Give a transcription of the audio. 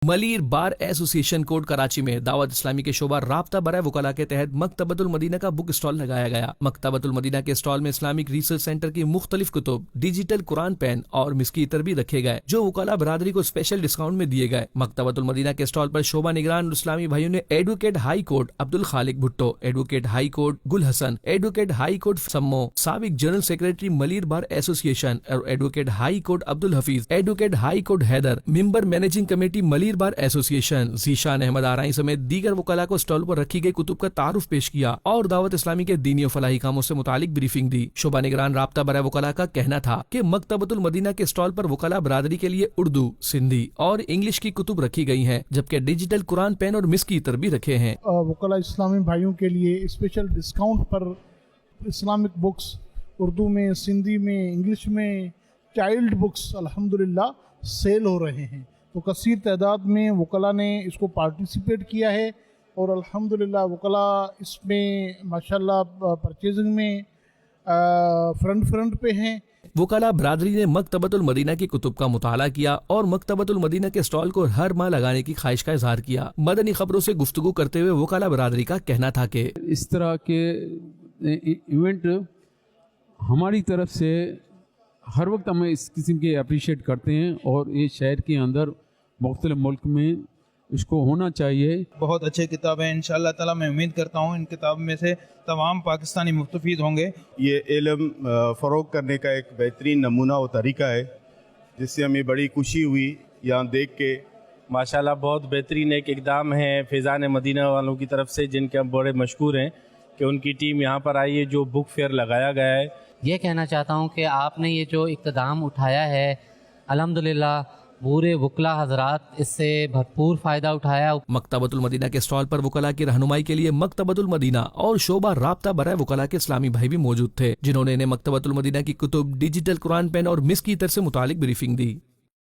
Malir bar association court Karachi में दावत इस्लामी के शोबा राब्ता बराए वकला के तहत मकतबतुल मदीना का बुक स्टॉल लगाया गया। मकतबतुल मदीना के स्टॉल में इस्लामिक रिसर्च सेंटर की मुख्तलिफ कुतुब, डिजिटल कुरान पेन और मिस्की इतर भी रखे गए जो वकला बरादरी को स्पेशल डिस्काउंट में दिए गए। मकतबतुल मदीना के स्टॉल पर शोबा निगरान इस्लामी भाइयों ने एडवोकेट हाई कोर्ट अब्दुल खालिक Bhutto, advocate high court Gul Hasan, advocate high court Sammo, साबिक general secretary Malir bar association और advocate high court Abdul Hafeez, advocate high court Haider, member managing committee Malir bar association Zeeshan Ahmed Arain समेत दीगर वकला को स्टॉल पर रखी गई कुतुब का तारुफ पेश किया और दावत इस्लामी के दीनी और फलाही कामों से मुतालिक ब्रीफिंग दी। शोबा निगरान राब्ता बराए वकला का कहना था कि मकतबतुल मदीना के स्टॉल पर वकला बरादरी के लिए उर्दू, सिंधी और इंग्लिश की कुतुब रखी गई हैं, जबकि डिजिटल कुरान पेन और मिस्की इतर भी रखे हैं। वकला इस्लामी भाइयों के लिए स्पेशल डिस्काउंट पर इस्लामिक बुक्स उर्दू में, सिंधी में, इंग्लिश में, चाइल्ड बुक्स अल्हम्दुलिल्लाह सेल हो रहे हैं। तो कसीर तादाद में वकला ने इसको पार्टिसिपेट किया है और अल्हम्दुलिल्लाह वकला इसमें माशाल्लाह परचेजिंग में फ्रंट पे हैं। वकला बरादरी ने मकतबतुल मदीना की कुतुब का मुताला किया और मकतबतुल मदीना के स्टॉल को हर माह लगाने की ख्वाहिश का इजहार किया। मदनी खबरों से गुफ्तगू करते हुए वकला बरादरी का कहना था कि इस तरह के इवेंट हमारी तरफ से हर वक्त हम इस किस्म के अप्रिशिएट करते हैं और ये शहर के अंदर मुख्तलिफ मुल्क में इसको होना चाहिए। बहुत अच्छी किताब है, इंशाअल्लाह ताला मैं उम्मीद करता हूँ इन किताब में से तमाम पाकिस्तानी मुस्तफ़ीद होंगे। ये इल्म फ़रोग़ करने का एक बेहतरीन नमूना और तरीका है जिससे हमें बड़ी खुशी हुई यहाँ देख के। माशाल्लाह बहुत बेहतरीन एक इक़दाम है फ़ैज़ान मदीना वालों की तरफ से, जिनके हम बड़े मशकूर हैं कि उनकी टीम यहाँ पर आई है, जो बुक फेयर लगाया गया है। ये कहना चाहता हूँ कि आपने ये जो इक़्तिदाम उठाया है अल्हम्दुलिल्लाह पूरे वकला हजरात इससे भरपूर फ़ायदा उठाया। मकतबतुल मदीना के स्टॉल पर वकला की रहनुमाई के लिए मकतबतुल मदीना और शोबा राब्ता बराए वकला के इस्लामी भाई भी मौजूद थे, जिन्होंने इन्हें मकतबतुल मदीना की कुतुब, डिजिटल कुरान पेन और मिस्की इतर से मुतालिक ब्रीफिंग दी।